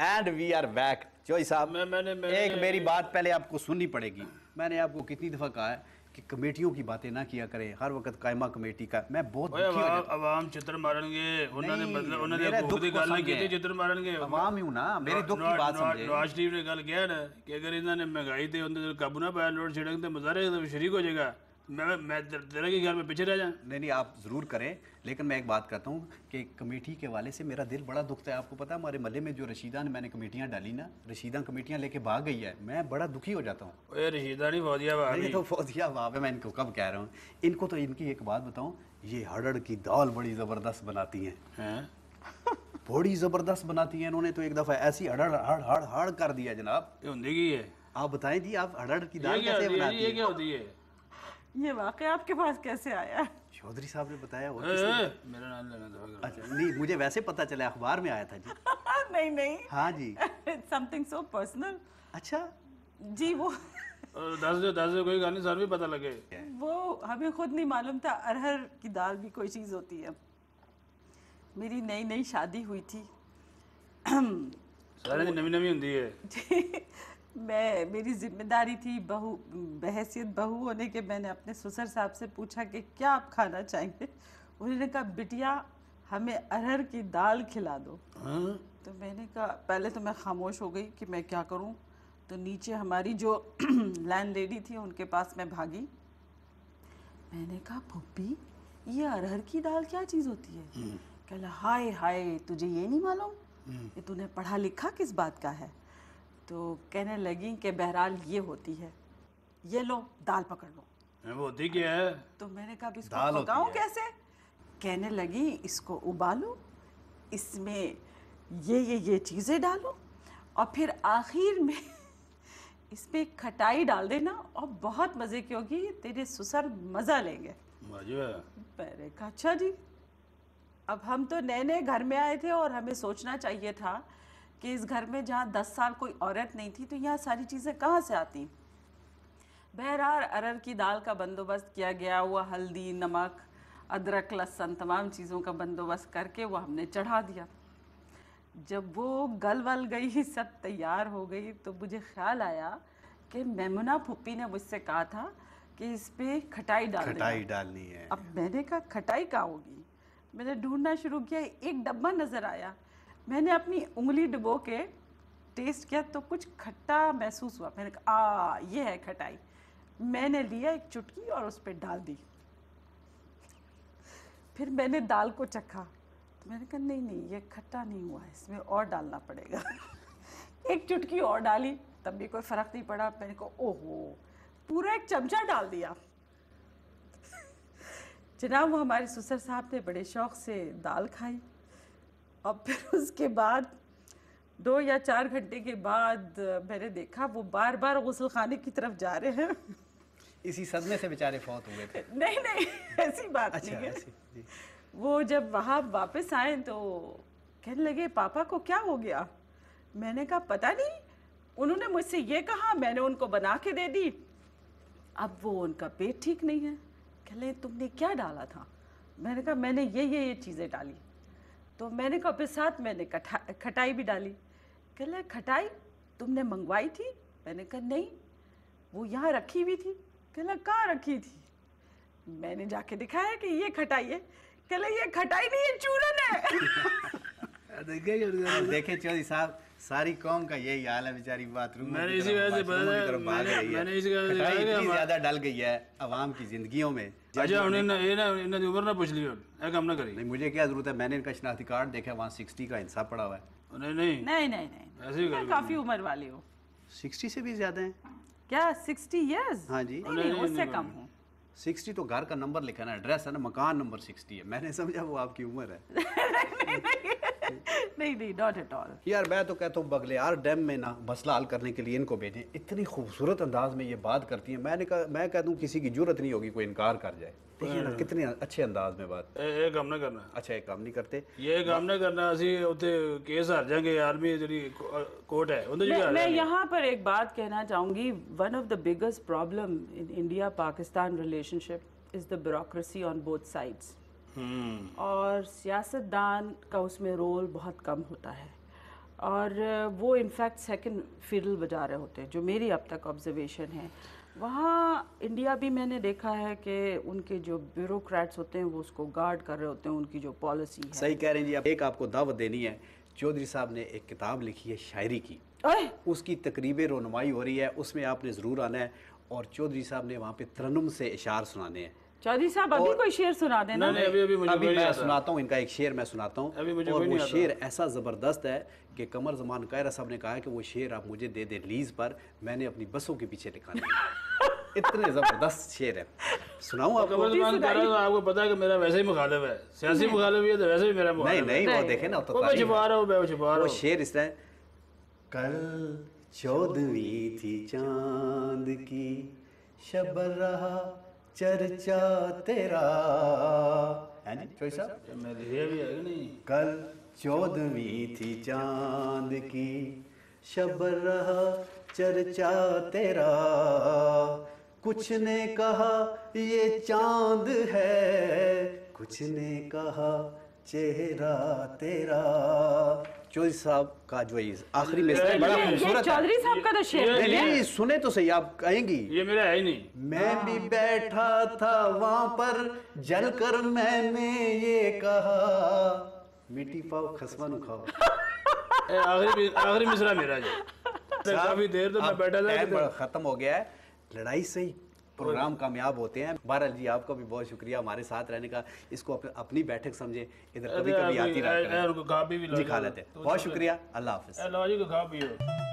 And we are back. Chaudhary साहब मैंने एक मेरी बात पहले आपको सुननी पड़ेगी। मैंने आपको कितनी दफ़ा कहा है कि कमेटियों की बातें ना किया करें, हर वक्त कायमा कमेटी का। मैं बहुत दुखी हो जाता हूँ। आवाम चित्र मारनगे उन्होंने नहीं, मतलब उन्होंने मेरे दुख दी को गल नहीं समझे। की चित्र मारनगे आवाम ही हूं ना, मेरी दुख की बात समझे। नवाज शरीफ ने गल किया ना कि अगर इन्होंने महंगाई ते उन्हें काबू ना पाया लोड शेडिंग ते मुजाहरे तो शरीक हो जाएगा। मैं तेरे के ख्याल में पीछे रह जाऊं। नहीं आप ज़रूर करें, लेकिन मैं एक बात करता हूँ कि कमेटी के वाले से मेरा दिल बड़ा दुखता है। आपको पता है हमारे महल्ले में जो रशीदा ने मैंने कमेटियाँ डाली ना, रशीदा कमेटियाँ लेके भाग गई है। मैं बड़ा दुखी हो जाता हूँ। ओए रशीदा नहीं फौजिया नहीं तो फौजिया बाप है, मैं इनको कब कह रहा हूँ। इनको तो इनकी एक बात बताऊँ, ये हड़ड़ की दाल बड़ी ज़बरदस्त बनाती हैं। बड़ी ज़बरदस्त बनाती हैं। इन्होंने तो एक दफ़ा ऐसी हड़ हड़ हड़ हड़ कर दिया जनाब। ये होती की है? आप बताएं जी, आप हड़ड़ की दाल क्या कैसे होती है? बनाती ये हैं? क्या होती है? ये वाकई आपके पास कैसे आया? चौधरी साहब ने बताया। और मेरा नाम लेना था। अच्छा नहीं, मुझे वैसे पता चला, अखबार में आया था जी। नहीं नहीं, हाँ जी। Something so personal. अच्छा जी वो दस दो कोई गाने सर भी पता लगे। वो हमें खुद नहीं मालूम था अरहर की दाल भी कोई चीज़ होती है। मेरी नई नई शादी हुई थी। सारे दिन नवी नवी होती है। मेरी जिम्मेदारी थी बहू, बहैसियत बहू होने के। मैंने अपने ससुर साहब से पूछा कि क्या आप खाना चाहेंगे। उन्होंने कहा बिटिया हमें अरहर की दाल खिला दो। तो मैंने कहा, पहले तो मैं खामोश हो गई कि मैं क्या करूं। तो नीचे हमारी जो लैंड लेडी थी उनके पास मैं भागी। मैंने कहा पुप्पी ये अरहर की दाल क्या चीज़ होती है? कहला हाय हाय तुझे ये नहीं मालूम, ये तूने पढ़ा लिखा किस बात का है? तो कहने लगी कि बहरहाल ये होती है, ये लो दाल पकड़ लो। वो होती क्या है? तो मैंने कहा इसको पकाऊं कैसे? कहने लगी इसको उबालो, इसमें ये चीज़ें डालो और फिर आखिर में इसमें खटाई डाल देना और बहुत मज़े की होगी, तेरे ससुर मज़ा लेंगे। मैंने कहा अच्छा जी। अब हम तो नए नए घर में आए थे और हमें सोचना चाहिए था कि इस घर में जहाँ 10 साल कोई औरत नहीं थी तो यहाँ सारी चीज़ें कहाँ से आती। बहरहाल अरहर की दाल का बंदोबस्त किया गया हुआ, हल्दी नमक अदरक लहसुन तमाम चीज़ों का बंदोबस्त करके वो हमने चढ़ा दिया। जब वो गल वल गई, सब तैयार हो गई, तो मुझे ख्याल आया कि मेमुना फुप्पी ने मुझसे कहा था कि इस पे खटाई डालनी है। अब मैंने कहा खटाई कहाँ होगी। मैंने ढूंढना शुरू किया, एक डब्बा नज़र आया। मैंने अपनी उंगली डुबो के टेस्ट किया तो कुछ खट्टा महसूस हुआ। मैंने कहा ये है खटाई। मैंने लिया एक चुटकी और उस पर डाल दी। फिर मैंने दाल को चखा तो मैंने कहा नहीं ये खट्टा नहीं हुआ, इसमें और डालना पड़ेगा। एक चुटकी और डाली तब भी कोई फ़र्क नहीं पड़ा। मैंने कहा ओहो, पूरा एक चमचा डाल दिया। जनाब वो हमारे ससुर साहब ने बड़े शौक़ से दाल खाई और फिर उसके बाद 2 या 4 घंटे के बाद मैंने देखा वो बार बार गुस्ल खाने की तरफ जा रहे हैं। इसी सदमे से बेचारे फौत हुए थे। नहीं ऐसी बात नहीं है। वो जब वहाँ वापस आए तो कहने लगे पापा को क्या हो गया? मैंने कहा पता नहीं, उन्होंने मुझसे ये कहा, मैंने उनको बना के दे दी, अब वो उनका पेट ठीक नहीं है। कहले तुमने क्या डाला था? मैंने कहा मैंने ये चीज़ें डाली। तो मैंने कहा फिर साथ मैंने खटाई भी डाली। कहले खटाई तुमने मंगवाई थी? मैंने कहा नहीं, वो यहाँ रखी हुई थी। कहला कहाँ रखी थी? मैंने जाके दिखाया कि ये खटाई है। कहले ये खटाई नहीं है, चूरन है। देखे चौधरी साहब, सारी कौम का यही हाल है बेचारी। बाथरूम मैंने इसी वजह से मैंने इसी वजह से ज्यादा डल गई है आवाम की जिंदगियों में। अच्छा इन्हें उम्र ना पूछ लियो, काम ना करी। नहीं मुझे क्या जरूरत है, मैंने इनका शनाख्ती कार्ड देखा, वहाँ 60 का हिस्सा पड़ा हुआ है। नहीं मैं काफी उम्र वाली हूँ। 60 से भी ज्यादा है क्या? 60 इयर्स? हाँ जी। नहीं उससे कम हूँ। 60 तो घर का नंबर लिखा ना, एड्रेस है ना, मकान नंबर 60 है। मैंने समझा वो आपकी उम्र है। नहीं नॉट एट ऑल। यार मैं तो कहता हूँ बगलियार डैम में ना मसला हल करने के लिए इनको भेजें। इतनी खूबसूरत अंदाज में ये बात करती हैं। मैं कहता हूँ किसी की जरूरत नहीं होगी कोई इनकार कर जाए। देखिए ना कितने अच्छे अंदाज में बात। ये काम ना करना। अच्छा एक काम नहीं करते, ये काम ना करना। असी उते केस हार जाएंगे, आर्मी जी कोर्ट है। मैं यहाँ पर एक बात कहना चाहूँगी। One of the biggest problem in India Pakistan relationship is the bureaucracy on both sides. और सियासतदान का उसमें रोल बहुत कम होता है। और वो इनफैक्ट सेकंड फिडल बजा रहे होते हैं, जो मेरी अब तक ऑब्जर्वेशन है। वहाँ इंडिया भी मैंने देखा है कि उनके जो ब्यूरोक्रेट्स होते हैं वो उसको गार्ड कर रहे होते हैं, उनकी जो पॉलिसी है। सही कह रहे हैं जी। अब एक आपको दावत देनी है, चौधरी साहब ने एक किताब लिखी है शायरी की, ओए! उसकी तकरीब रोनुमाई हो रही है, उसमें आपने ज़रूर आना है। और चौधरी साहब ने वहाँ पे तरन्नुम से इशार सुनाने हैं। चौधरी साहब अभी कोई शेर सुना देना। नहीं, अभी मुझे अभी कोई नहीं मैं आता। सुनाता हूँ, इनका एक शेर मैं सुनाता हूँ। अभी मुझे और कोई वो नहीं आता। शेर ऐसा ज़बरदस्त है कि कमर ज़मान कायरा साहब ने कहा है कि वो शेर आप मुझे दे दे लीज पर, मैंने अपनी बसों के पीछे लिखा है। इतने ज़बरदस्त शेर है, सुनाऊँ आपको? कमल मान कह रहा हूँ, आपको पता है कि मेरा वैसे ही मुखालिफ है, सियासी मुखालिफ है तो वैसे भी मेरा नहीं मुखालिफ है। नहीं, वो देखे ना, वो मैं छुपा रहा हूँ, मैं छुपा रहा वो हूँ। शेर इस तरह, कल 14वीं थी चांद की, शब रहा चर्चा तेरा, है नहीं चौधरी साहब? मैं लिखिया भी है कि नहीं? कल 14वीं थी चांद की, शब रहा चर्चा तेरा, कुछ ने कहा ये चांद है, कुछ ने कहा चेहरा तेरा। चौधरी साहब का जो ये आखिरी में बड़ा ये खूबसूरत है। चौधरी साहब का तो शेर नहीं है। नहीं, सुने तो सही, आप कहेंगी। ये मेरा है ही नहीं। मैं भी बैठा था वहां पर, जलकर मैंने ये कहा, मिट्टी पाओ खसमा नु खाओ। आखिरी मिसरा मेरा जी। काफी देर तो मैं अब बैठा था टाइम कि बड़ा खत्म हो गया है, लड़ाई से ही प्रोग्राम कामयाब होते हैं। बहरहाल जी, आपका भी बहुत शुक्रिया हमारे साथ रहने का। इसको अपनी बैठक समझे, इधर कभी कभी आती रहा उनको खा पी भी लो जी, खा लेते हैं। बहुत शुक्रिया, अल्लाह हाफिज। लो जी को खा पियो।